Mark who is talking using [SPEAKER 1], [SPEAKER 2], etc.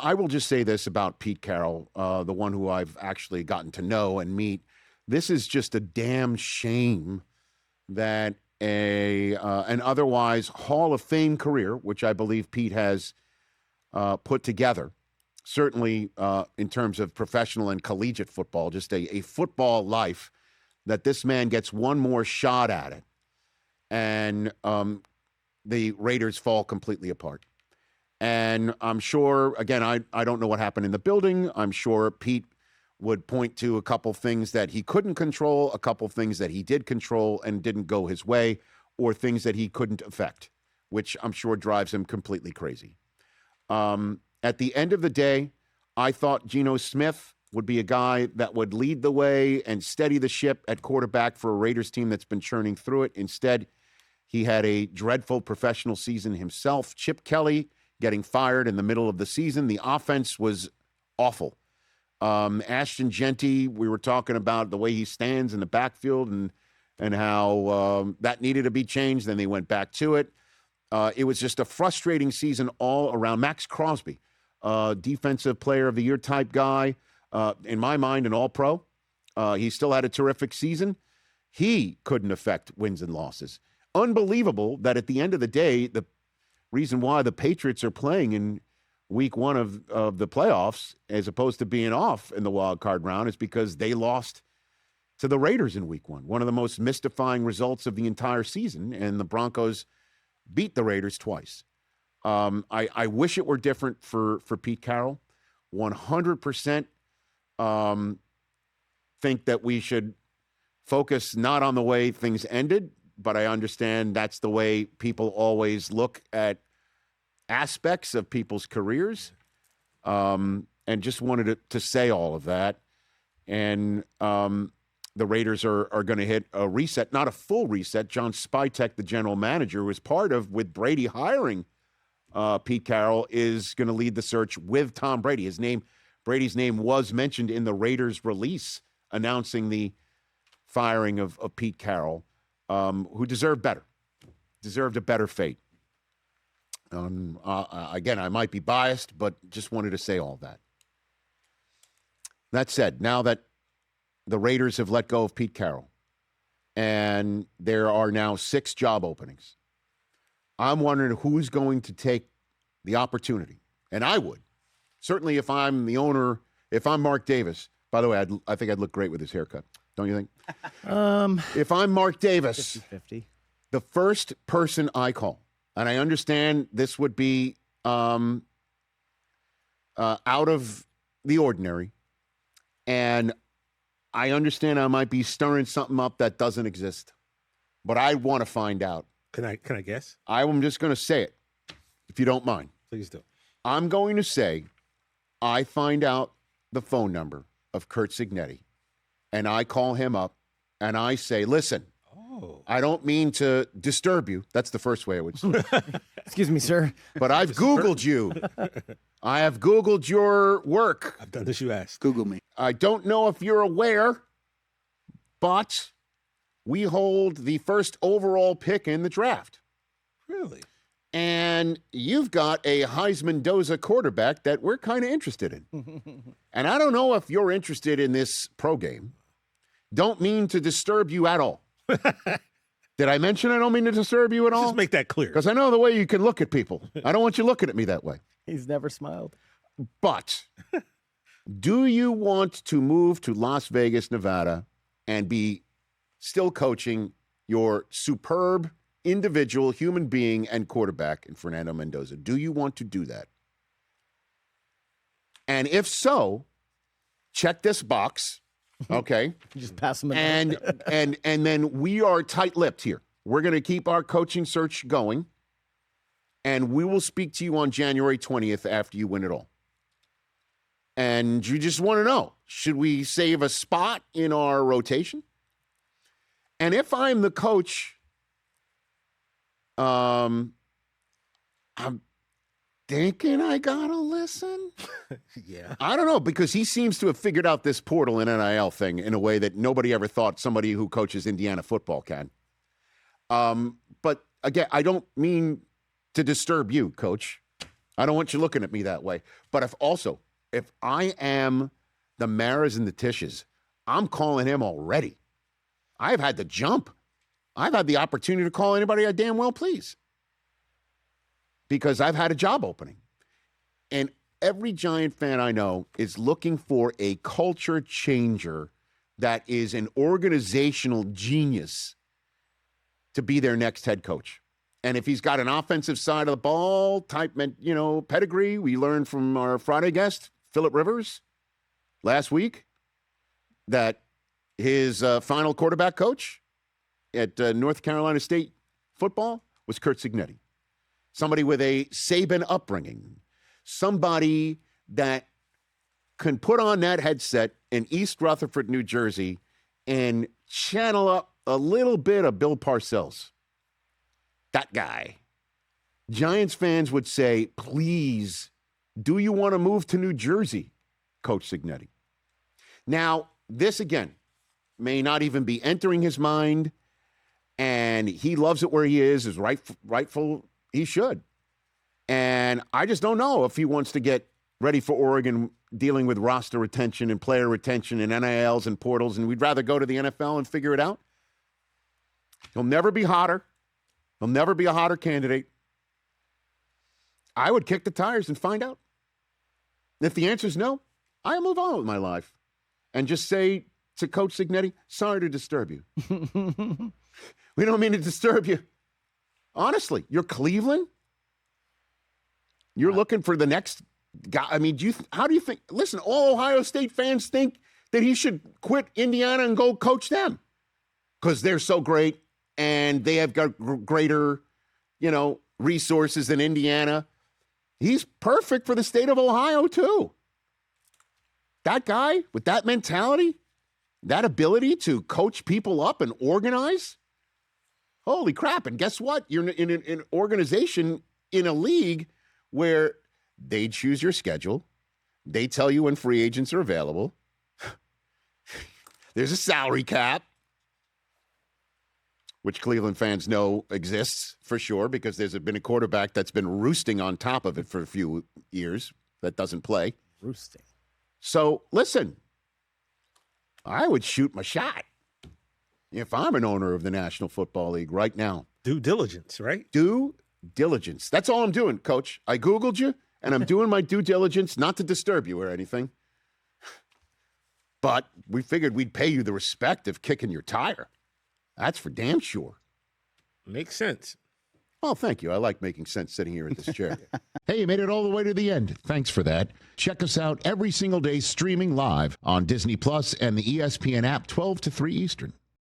[SPEAKER 1] I will just say this about Pete Carroll, the one who I've actually gotten to know and meet. This is just a damn shame that an otherwise Hall of Fame career, which I believe Pete has put together, certainly in terms of professional and collegiate football, just a football life, that this man gets one more shot at it. And the Raiders fall completely apart. And I'm sure, again, I don't know what happened in the building. I'm sure Pete would point to a couple things that he couldn't control, a couple things that he did control and didn't go his way, or things that he couldn't affect, which I'm sure drives him completely crazy. At the end of the day, I thought Geno Smith would be a guy that would lead the way and steady the ship at quarterback for a Raiders team that's been churning through it. Instead, he had a dreadful professional season himself. Chip Kelly getting fired in the middle of the season. The offense was awful. Ashton Genty, we were talking about the way he stands in the backfield and how that needed to be changed. Then they went back to it. It was just a frustrating season all around. Max Crosby, defensive player of the year type guy, in my mind, an all-pro. He still had a terrific season. He couldn't affect wins and losses. Unbelievable that at the end of the day, the reason why the Patriots are playing in week one of the playoffs as opposed to being off in the wild card round is because they lost to the Raiders in week one of the most mystifying results of the entire season, and the Broncos beat the Raiders twice. I wish it were different for Pete Carroll. 100% think that we should focus not on the way things ended, but I understand that's the way people always look at aspects of people's careers, and just wanted to say all of that. And the Raiders are going to hit a reset, not a full reset. John Spytek, the general manager, who was part of with Brady hiring Pete Carroll, is going to lead the search with Tom Brady. Brady's name was mentioned in the Raiders release announcing the firing of Pete Carroll, who deserved a better fate. Again, I might be biased, but just wanted to say all that. That said, now that the Raiders have let go of Pete Carroll and there are now 6 job openings, I'm wondering who's going to take the opportunity. And I would. Certainly if I'm the owner, if I'm Mark Davis. By the way, I think I'd look great with his haircut. Don't you think? If I'm Mark Davis,
[SPEAKER 2] 50-50.
[SPEAKER 1] The first person I call, and I understand this would be out of the ordinary, and I understand I might be stirring something up that doesn't exist, but I want to find out.
[SPEAKER 3] Can I guess?
[SPEAKER 1] I'm just going to say it, if you don't mind.
[SPEAKER 3] Please do.
[SPEAKER 1] I'm going to say I find out the phone number of Curt Cignetti, and I call him up, and I say, listen, I don't mean to disturb you. That's the first way I would say it.
[SPEAKER 2] Excuse me, sir.
[SPEAKER 1] But I've Googled you. I have Googled your work.
[SPEAKER 3] I've done this, you asked.
[SPEAKER 4] Google me.
[SPEAKER 1] I don't know if you're aware, but we hold the first overall pick in the draft.
[SPEAKER 3] Really?
[SPEAKER 1] And you've got a Heisman-Doza quarterback that we're kind of interested in. And I don't know if you're interested in this pro game. Don't mean to disturb you at all. Did I mention I don't mean to disturb you at all?
[SPEAKER 3] Just make that clear.
[SPEAKER 1] Because I know the way you can look at people. I don't want you looking at me that way.
[SPEAKER 2] He's never smiled.
[SPEAKER 1] But do you want to move to Las Vegas, Nevada, and be still coaching your superb individual human being and quarterback in Fernando Mendoza? Do you want to do that? And if so, check this box. Okay.
[SPEAKER 2] Just pass him.
[SPEAKER 1] And then we are tight-lipped here. We're going to keep our coaching search going, and we will speak to you on January 20th after you win it all. And you just want to know, should we save a spot in our rotation? And if I'm the coach, I'm thinking I gotta listen.
[SPEAKER 3] Yeah.
[SPEAKER 1] I don't know, because he seems to have figured out this portal and NIL thing in a way that nobody ever thought somebody who coaches Indiana football can. But again, I don't mean to disturb you, Coach. I don't want you looking at me that way. But if I am the Maras and the Tishes, I'm calling him already. I've had to jump. I've had the opportunity to call anybody I damn well please. Because I've had a job opening. And every Giant fan I know is looking for a culture changer that is an organizational genius to be their next head coach. And if he's got an offensive side of the ball type, pedigree, we learned from our Friday guest, Phillip Rivers, last week, that his final quarterback coach at North Carolina State football was Curt Cignetti. Somebody with a Saban upbringing. Somebody that can put on that headset in East Rutherford, New Jersey, and channel up a little bit of Bill Parcells. That guy. Giants fans would say, please, do you want to move to New Jersey, Coach Cignetti? Now, this again may not even be entering his mind, and he loves it where he is rightful, he should. And I just don't know if he wants to get ready for Oregon dealing with roster retention and player retention and NILs and portals, and we'd rather go to the NFL and figure it out. He'll never be hotter. He'll never be a hotter candidate. I would kick the tires and find out. If the answer is no, I'll move on with my life and just say to Coach Cignetti, sorry to disturb you. We don't mean to disturb you. Honestly, you're Cleveland? You're looking for the next guy. I mean, how do you think? Listen, all Ohio State fans think that he should quit Indiana and go coach them because they're so great and they have got greater, resources than Indiana. He's perfect for the state of Ohio, too. That guy with that mentality, that ability to coach people up and organize. Holy crap. And guess what? You're in an organization in a league where they choose your schedule. They tell you when free agents are available. There's a salary cap, which Cleveland fans know exists for sure because there's been a quarterback that's been roosting on top of it for a few years that doesn't play.
[SPEAKER 2] Roosting.
[SPEAKER 1] So, listen, I would shoot my shot if I'm an owner of the National Football League right now.
[SPEAKER 3] Due diligence, right?
[SPEAKER 1] Due diligence. That's all I'm doing, Coach. I Googled you, and I'm doing my due diligence, not to disturb you or anything. But we figured we'd pay you the respect of kicking your tire. That's for damn sure.
[SPEAKER 3] Makes sense.
[SPEAKER 1] Oh, thank you. I like making sense sitting here in this chair.
[SPEAKER 4] Hey, you made it all the way to the end. Thanks for that. Check us out every single day streaming live on Disney Plus and the ESPN app 12 to 3 Eastern.